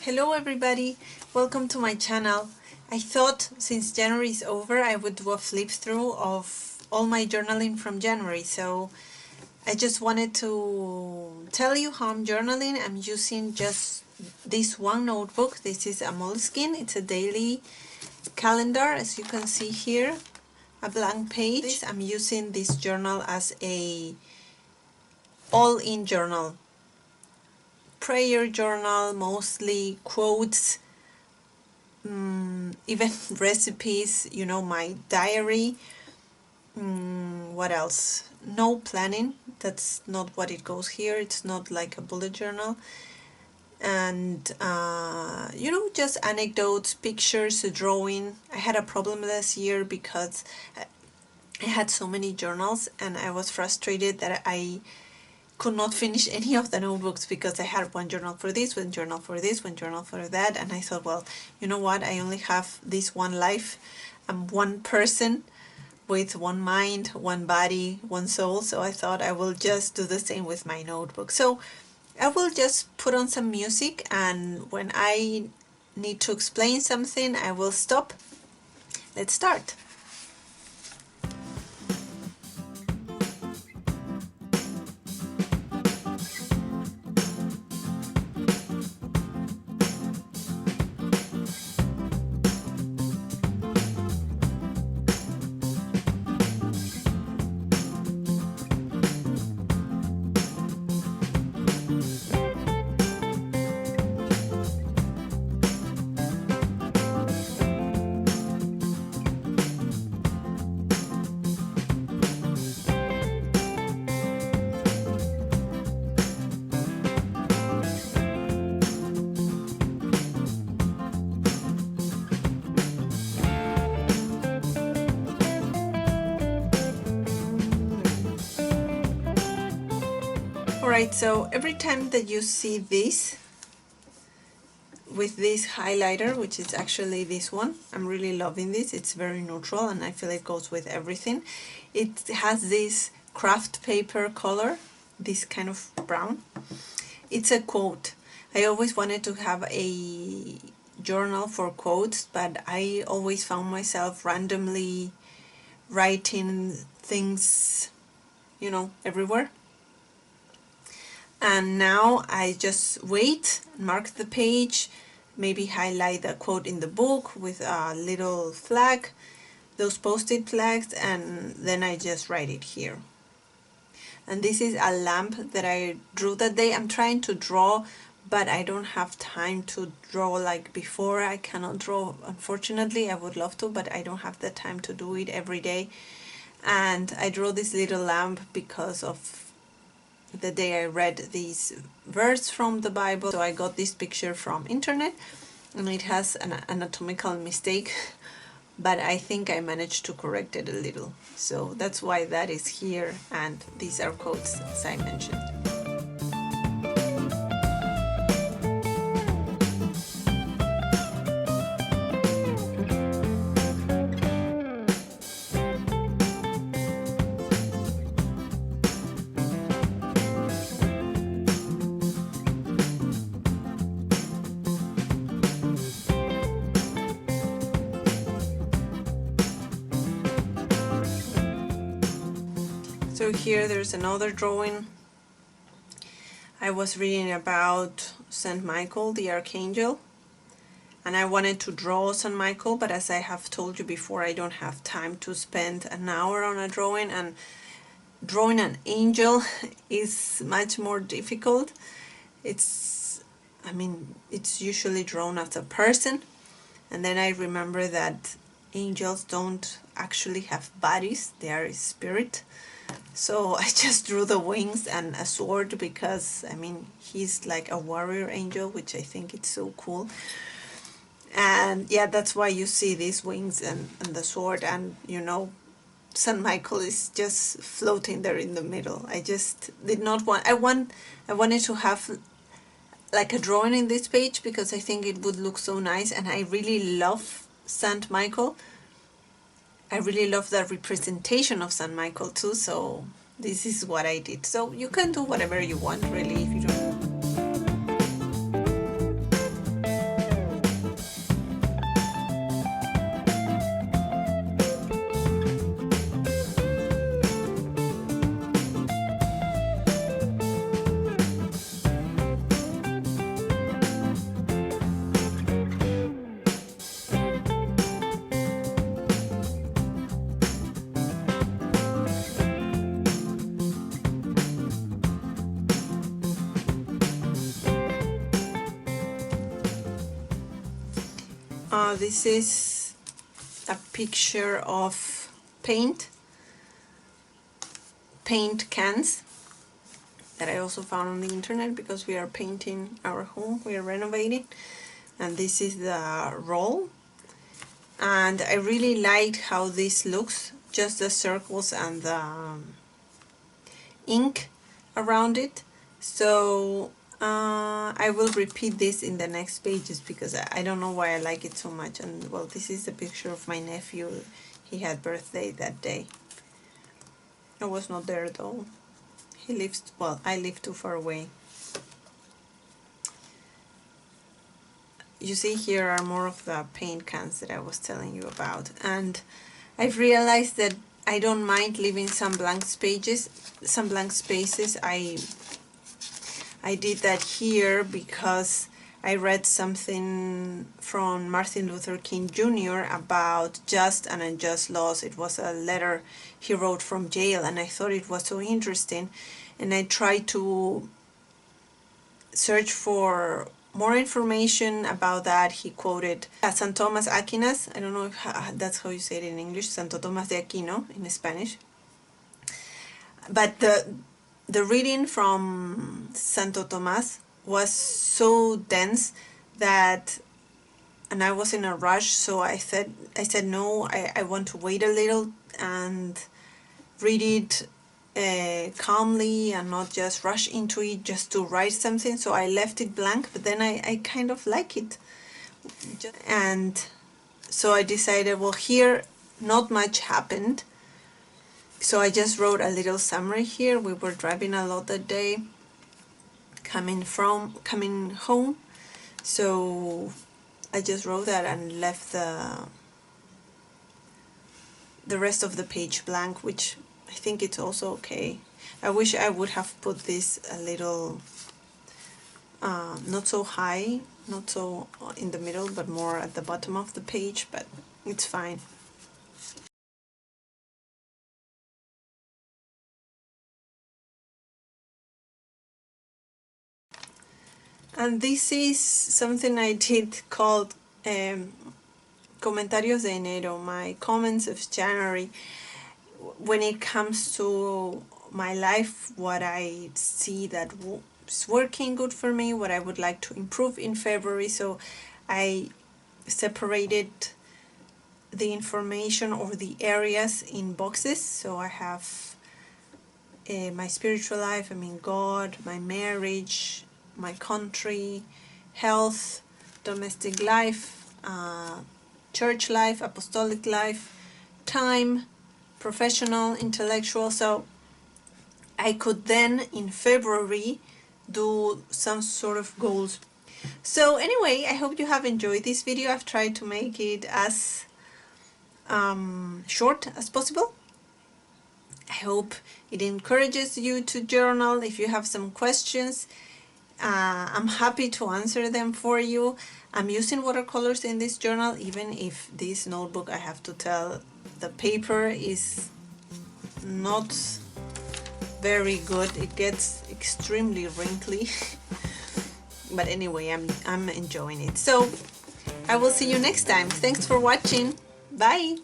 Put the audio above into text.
Hello everybody, welcome to my channel. I thought since January is over I would do a flip through of all my journaling from January. So I just wanted to tell you how I'm journaling. I'm using just this one notebook. This is a Moleskine. It's a daily calendar, as you can see here, a blank page. I'm using this journal as a all-in journal. Prayer journal, mostly quotes, even recipes, my diary. What else? No planning. That's not what it goes here. It's not like a bullet journal. And just anecdotes, pictures, drawing. I had a problem this year because I had so many journals and I was frustrated that I could not finish any of the notebooks because I had one journal for this, one journal for this, one journal for that, and I thought, well, you know what, I only have this one life. I'm one person with one mind, one body, one soul, so I thought I will just do the same with my notebook. So I will just put on some music, and when I need to explain something, I will stop. Let's start. Alright, so every time that you see this with this highlighter, which is actually this one, I'm really loving this. It's very neutral and I feel it goes with everything. It has this craft paper color, this kind of brown. It's a quote. I always wanted to have a journal for quotes, but I always found myself randomly writing things, everywhere. And now I just wait, mark the page, maybe highlight the quote in the book with a little flag, those post-it flags, and then I just write it here. And this is a lamp that I drew that day. I'm trying to draw, but I don't have time to draw like before. I cannot draw, unfortunately. I would love to, but I don't have the time to do it every day. And I drew this little lamp because of the day I read these verse from the Bible. So I got this picture from internet and it has an anatomical mistake, but I think I managed to correct it a little. So that's why that is here, and these are quotes, as I mentioned. So here there's another drawing. I was reading about Saint Michael, the Archangel, and I wanted to draw Saint Michael, but as I have told you before, I don't have time to spend an hour on a drawing, and drawing an angel is much more difficult. It's usually drawn as a person, and then I remember that angels don't actually have bodies, they are a spirit. So I just drew the wings and a sword because, he's like a warrior angel, which I think it's so cool. And yeah, that's why you see these wings and the sword, and Saint Michael is just floating there in the middle. I just did not want, I wanted to have like a drawing in this page because I think it would look so nice, and I really love Saint Michael. I really love the representation of Saint Michael too, so this is what I did. So you can do whatever you want, really, if you don't. This is a picture of paint cans that I also found on the internet because we are painting our home, we are renovating. And this is the roll. And I really liked how this looks, just the circles and the ink around it. So I will repeat this in the next pages because I don't know why I like it so much. And well, this is a picture of my nephew. He had birthday that day. I was not there though. He lives, well, I live too far away. You see, here are more of the paint cans that I was telling you about. And I've realized that I don't mind leaving some blank spaces. I did that here because I read something from Martin Luther King Jr. about just and unjust laws. It was a letter he wrote from jail, and I thought it was so interesting. And I tried to search for more information about that. He quoted St. Thomas Aquinas. I don't know if that's how you say it in English, Santo Tomás de Aquino in Spanish. But the reading from Santo Tomás was so dense that, and I was in a rush, so I said no, I want to wait a little and read it calmly and not just rush into it just to write something. So I left it blank, but then I kind of like it. And so I decided, well, here not much happened. So I just wrote a little summary here. We were driving a lot that day, coming home. So I just wrote that and left the rest of the page blank, which I think it's also okay. I wish I would have put this a little not so high, not so in the middle, but more at the bottom of the page, but it's fine. And this is something I did called Comentarios de Enero, my comments of January. When it comes to my life, what I see that is working good for me, what I would like to improve in February. So I separated the information or the areas in boxes. So I have my spiritual life, I mean God, my marriage, my country, health, domestic life, church life, apostolic life, time, professional, intellectual. So I could then in February do some sort of goals. So anyway, I hope you have enjoyed this video. I've tried to make it as short as possible. I hope it encourages you to journal. If you have some questions, I'm happy to answer them for you. I'm using watercolors in this journal, even if this notebook, I have to tell, the paper is not very good. It gets extremely wrinkly. But anyway, I'm enjoying it. So I will see you next time. Thanks for watching. Bye.